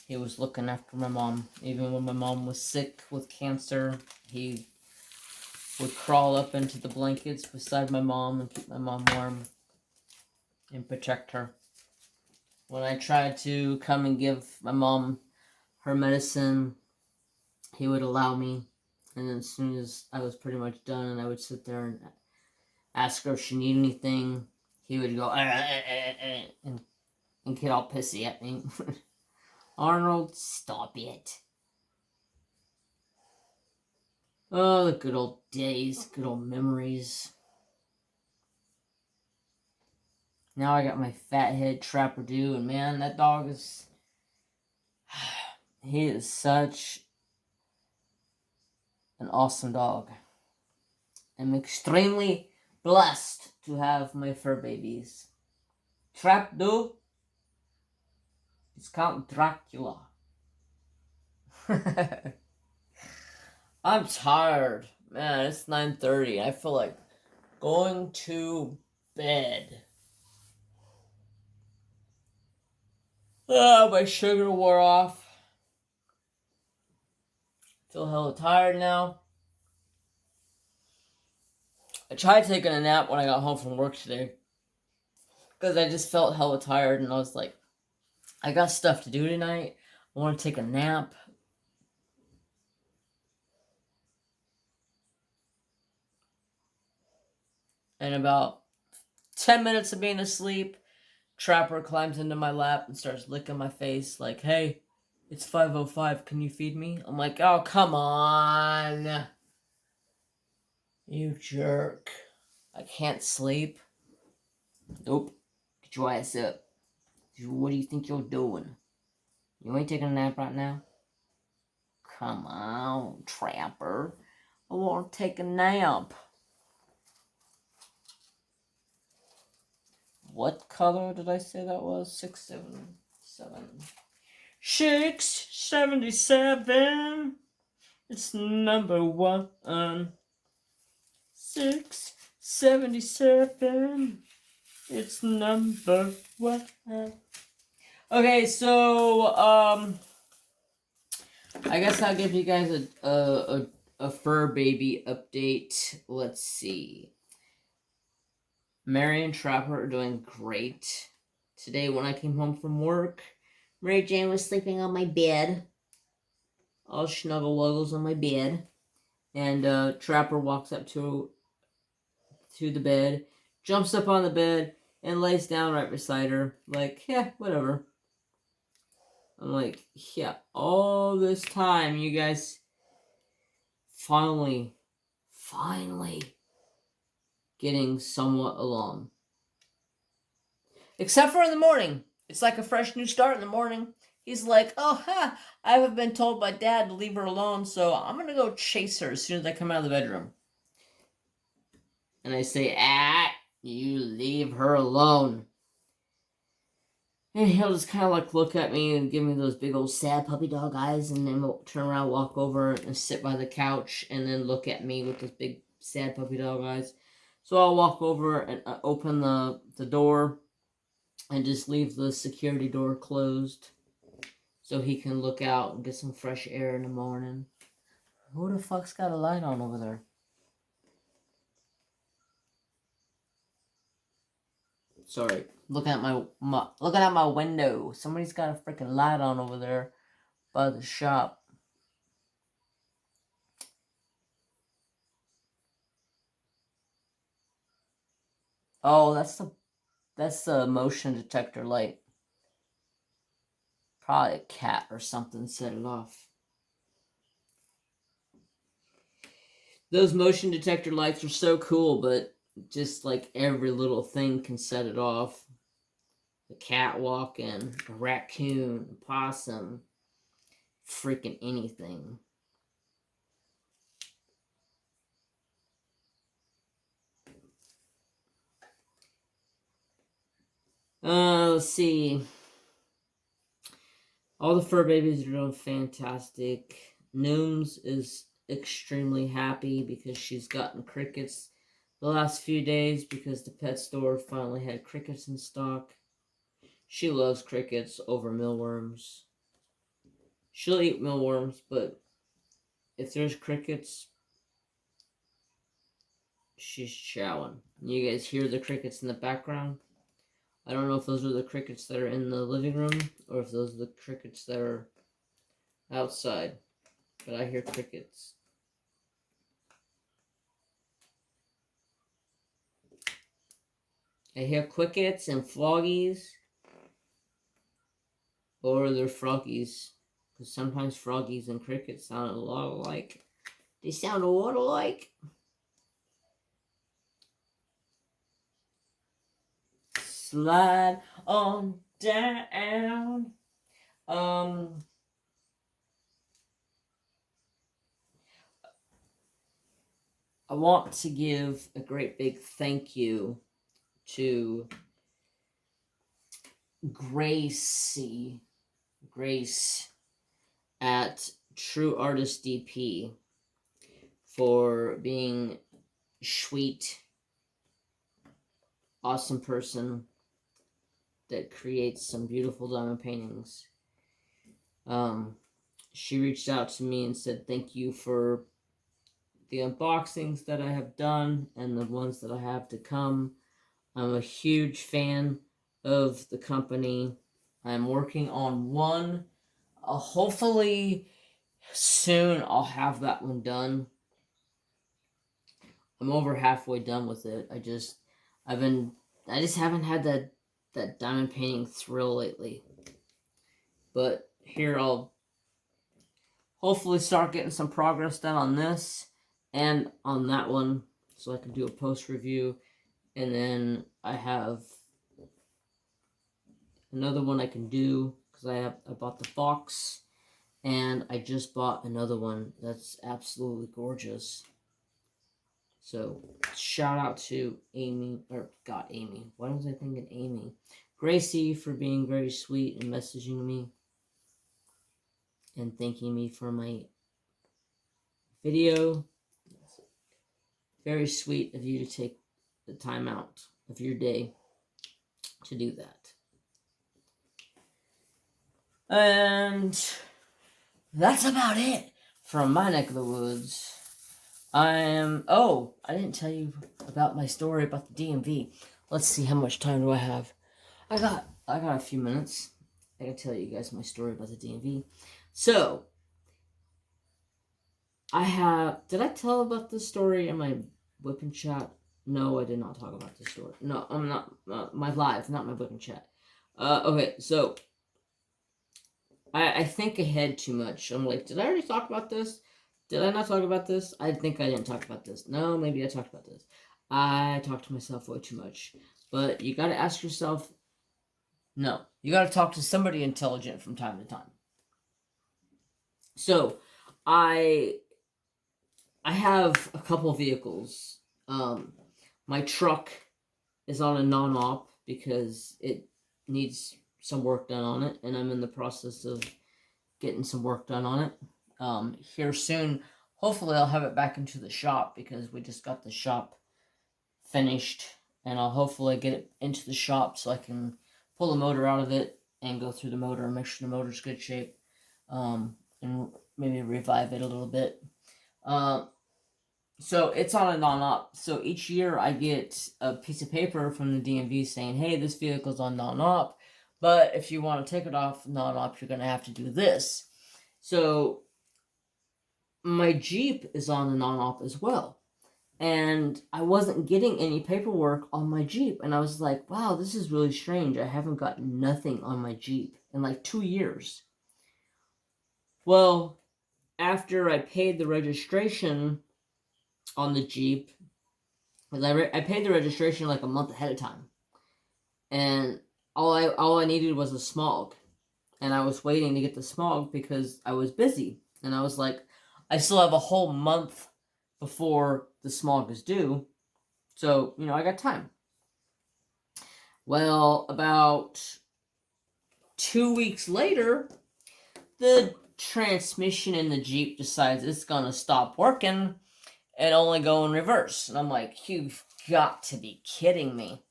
S1: he was looking after my mom. Even when my mom was sick with cancer, he would crawl up into the blankets beside my mom and keep my mom warm and protect her. When I tried to come and give my mom her medicine, he would allow me. And then as soon as I was pretty much done and I would sit there and ask her if she needed anything, he would go, and get all pissy at me. Arnold, stop it. Oh, the good old days, good old memories. Now I got my fathead Trapper-Do, and man, that dog is... he is such an awesome dog. I'm extremely blessed to have my fur babies. Trap-Do is Count Dracula. I'm tired. Man, it's 9:30. I feel like going to bed. Oh, my sugar wore off. Feel hella tired now. I tried taking a nap when I got home from work today, because I just felt hella tired, and I was like, I got stuff to do tonight. I want to take a nap. And about 10 minutes of being asleep, Trapper climbs into my lap and starts licking my face like, "Hey, it's 5:05, can you feed me?" I'm like, "Oh, come on. You jerk. I can't sleep." Nope. Get your ass up. What do you think you're doing? You ain't taking a nap right now? Come on, Trapper. I want to take a nap. What color did I say that was? 677. 677. It's number 1. 677. It's number 1. Okay, so I guess I'll give you guys a fur baby update. Let's see. Mary and Trapper are doing great. Today when I came home from work, Mary Jane was sleeping on my bed. All snuggle wuggles on my bed. And Trapper walks up to the bed, jumps up on the bed, and lays down right beside her. Like, yeah, whatever. I'm like, yeah, all this time, you guys finally getting somewhat along. Except for in the morning. It's like a fresh new start in the morning. He's like, "Oh, I haven't been told by Dad to leave her alone, so I'm going to go chase her as soon as I come out of the bedroom." And I say, you leave her alone. And he'll just kind of like look at me and give me those big old sad puppy dog eyes, and then we'll turn around, walk over and sit by the couch, and then look at me with those big sad puppy dog eyes. So I'll walk over and open the door, and just leave the security door closed so he can look out and get some fresh air in the morning. Who the fuck's got a light on over there? Sorry, looking at my window. Somebody's got a freaking light on over there by the shop. Oh, that's the motion detector light. Probably a cat or something set it off. Those motion detector lights are so cool, but just like every little thing can set it off. A cat walking, a raccoon, a possum, freaking anything. Let's see. All the fur babies are doing fantastic. Nooms is extremely happy because she's gotten crickets the last few days because the pet store finally had crickets in stock. She loves crickets over mealworms. She'll eat mealworms, but if there's crickets, she's chowing. You guys hear the crickets in the background? I don't know if those are the crickets that are in the living room or if those are the crickets that are outside, but I hear crickets. I hear crickets and froggies, or they're froggies, because sometimes froggies and crickets sound a lot alike. They sound a lot alike. Slide on down. I want to give a great big thank you to Grace at True Artist DP for being sweet, awesome person that creates some beautiful diamond paintings. She reached out to me and said thank you for the unboxings that I have done and the ones that I have to come. I'm a huge fan of the company. I'm working on one. Hopefully soon I'll have that one done. I'm over halfway done with it. I just haven't had that diamond painting thrill lately. But here I'll hopefully start getting some progress done on this and on that one so I can do a post review. And then I have another one I can do because I bought the fox and I just bought another one that's absolutely gorgeous. So shout out to Amy, why was I thinking Amy? Gracie for being very sweet and messaging me and thanking me for my video. Very sweet of you to take the time out of your day to do that. And that's about it from my neck of the woods. I didn't tell you about my story about the DMV. Let's see, how much time do I have? I got a few minutes. I can tell you guys my story about the DMV. So, did I tell about this story in my whipping chat? No, I did not talk about this story. No, I'm not, my live, not my whipping chat. Okay, so, I think ahead too much. I'm like, did I already talk about this? Did I not talk about this? I think I didn't talk about this. No, maybe I talked about this. I talk to myself way too much. But you gotta ask yourself, no. You gotta talk to somebody intelligent from time to time. So, I have a couple vehicles. My truck is on a non-op because it needs some work done on it, and I'm in the process of getting some work done on it. Here soon, hopefully I'll have it back into the shop because we just got the shop finished, and I'll hopefully get it into the shop so I can pull the motor out of it and go through the motor and make sure the motor's good shape, and maybe revive it a little bit. So it's on a non-op. So each year I get a piece of paper from the DMV saying, hey, this vehicle's on non-op, but if you want to take it off non-op, you're going to have to do this. So my Jeep is on the non-op as well. And I wasn't getting any paperwork on my Jeep. And I was like, wow, this is really strange. I haven't gotten nothing on my Jeep in like 2 years. Well, after I paid the registration on the Jeep, because I paid the registration like a month ahead of time. And all I needed was a smog. And I was waiting to get the smog because I was busy. And I was like, I still have a whole month before the smog is due. So, I got time. Well, about 2 weeks later, the transmission in the Jeep decides it's going to stop working and only go in reverse. And I'm like, you've got to be kidding me.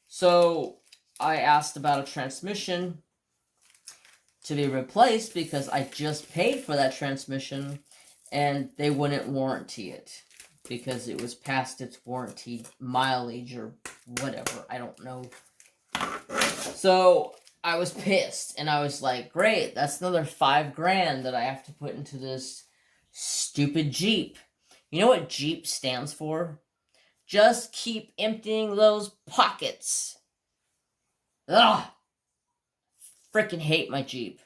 S1: So I asked about a transmission to be replaced because I just paid for that transmission and they wouldn't warranty it because it was past its warranty mileage or whatever. I don't know. So I was pissed and I was like, great, that's another $5,000 that I have to put into this stupid Jeep. You know what Jeep stands for? Just keep emptying those pockets. Ugh. Freaking hate my Jeep.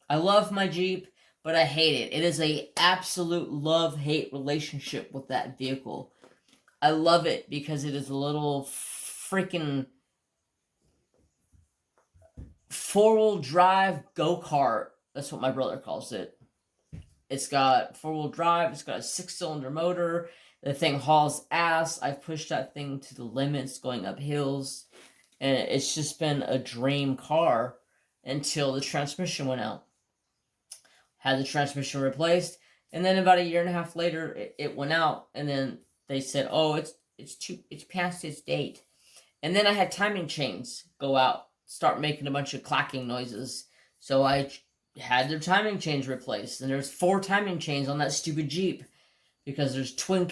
S1: I love my Jeep, but I hate it. It is a absolute love-hate relationship with that vehicle. I love it because it is a little freaking four-wheel drive go-kart. That's what my brother calls it. It's got four-wheel drive. It's got a 6-cylinder motor. The thing hauls ass. I've pushed that thing to the limits going up hills. And it's just been a dream car until the transmission went out. Had the transmission replaced. And then about 1.5 years later, it went out. And then they said, oh, it's past its date. And then I had timing chains go out, start making a bunch of clacking noises. So I had their timing chains replaced. And there's 4 timing chains on that stupid Jeep because there's twin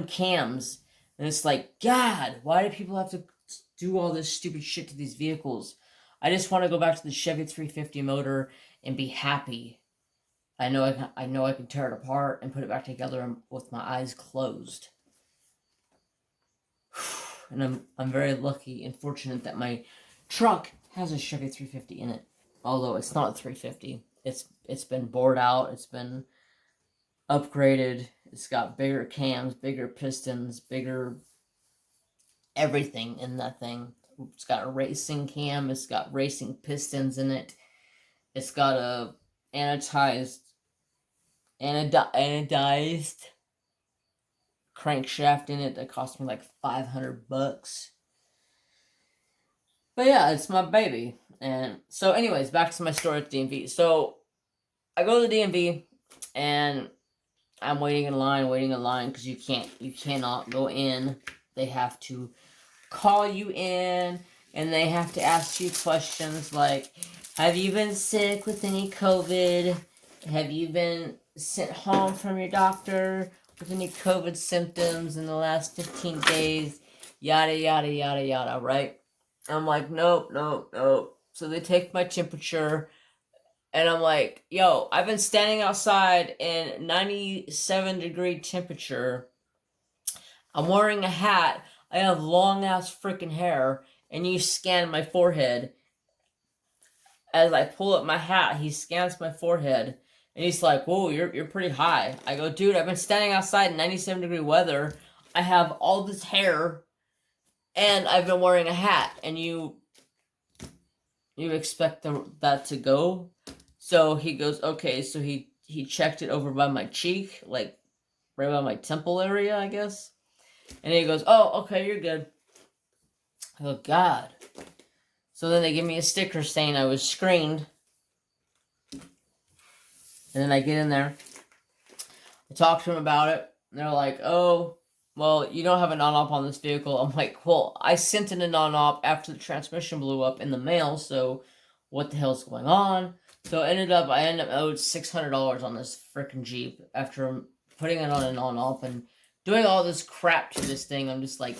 S1: cams. And it's like, God, why do people have to do all this stupid shit to these vehicles? I just want to go back to the Chevy 350 motor and be happy. I know I can tear it apart and put it back together with my eyes closed. And I'm very lucky and fortunate that my truck has a Chevy 350 in it. Although it's not a 350. It's been bored out, it's been upgraded, it's got bigger cams, bigger pistons, bigger everything in that thing. It's got a racing cam, it's got racing pistons in it. It's got a anodized crankshaft in it that cost me like $500. But yeah, it's my baby. And so anyways, back to my story at the DMV. So I go to the DMV and I'm waiting in line because you cannot go in. They have to call you in and they have to ask you questions like, have you been sick with any COVID? Have you been sent home from your doctor with any COVID symptoms in the last 15 days? Yada, yada, yada, yada, right? I'm like, nope. So they take my temperature and I'm like, yo, I've been standing outside in 97-degree temperature. I'm wearing a hat. I have long-ass freaking hair. And you scan my forehead. As I pull up my hat, he scans my forehead. And he's like, whoa, you're pretty high. I go, dude, I've been standing outside in 97-degree weather. I have all this hair. And I've been wearing a hat. And you expect that to go? So he goes, okay. So he checked it over by my cheek. Like, right by my temple area, I guess. And he goes, oh, okay, you're good. I go, God. So then they give me a sticker saying I was screened. And then I get in there. I talk to them about it. And they're like, oh, well, you don't have a non-op on this vehicle. I'm like, well, I sent in a non-op after the transmission blew up in the mail, so what the hell's going on? So I ended up owed $600 on this freaking Jeep after putting it on a non-op and doing all this crap to this thing. I'm just like,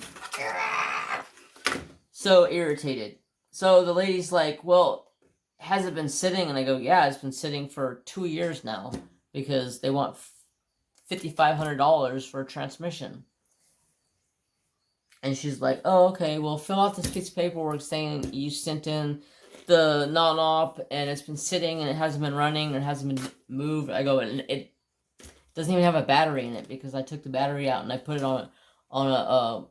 S1: so irritated. So the lady's like, well, has it been sitting? And I go, yeah, it's been sitting for 2 years now because they want $5,500 for a transmission. And she's like, oh, okay, well, fill out this piece of paperwork saying you sent in the non-op and it's been sitting and it hasn't been running and it hasn't been moved. I go, and it doesn't even have a battery in it because I took the battery out and I put it on a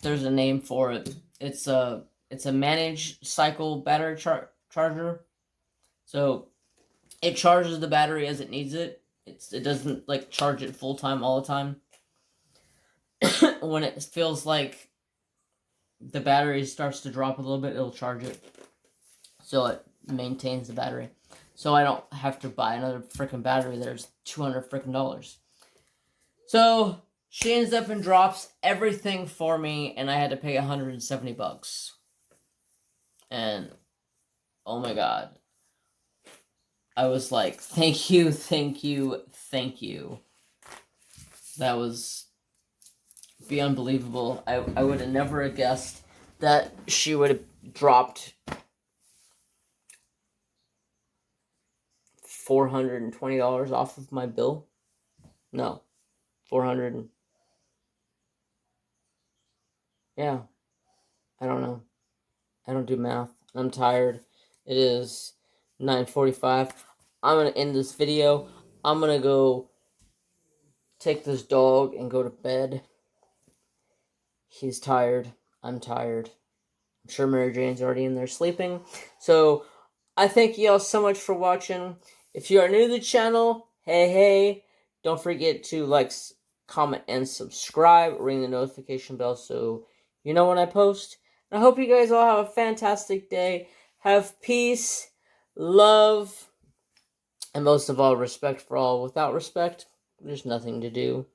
S1: there's a name for it. It's a managed cycle battery charger. So it charges the battery as it needs it. It doesn't like charge it full time all the time. When it feels like the battery starts to drop a little bit, it'll charge it. So it maintains the battery. So I don't have to buy another freaking battery. There's $200 freaking dollars. So she ends up and drops everything for me, and I had to pay $170. And oh my god. I was like, thank you, thank you, thank you. That was be unbelievable. I would have never guessed that she would have dropped $420 off of my bill. No, 400. Yeah, I don't know. I don't do math. I'm tired. It is 9:45. I'm gonna end this video. I'm gonna go take this dog and go to bed. He's tired. I'm tired. I'm sure Mary Jane's already in there sleeping. So I thank you all so much for watching. If you are new to the channel, hey, don't forget to like, comment, and subscribe. Ring the notification bell so you know when I post. And I hope you guys all have a fantastic day. Have peace, love, and most of all, respect for all. Without respect, there's nothing to do.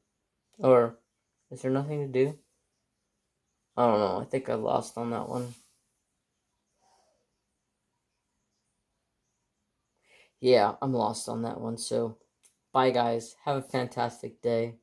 S1: Or, is there nothing to do? I don't know. I think I lost on that one. Yeah, I'm lost on that one. So, bye guys. Have a fantastic day.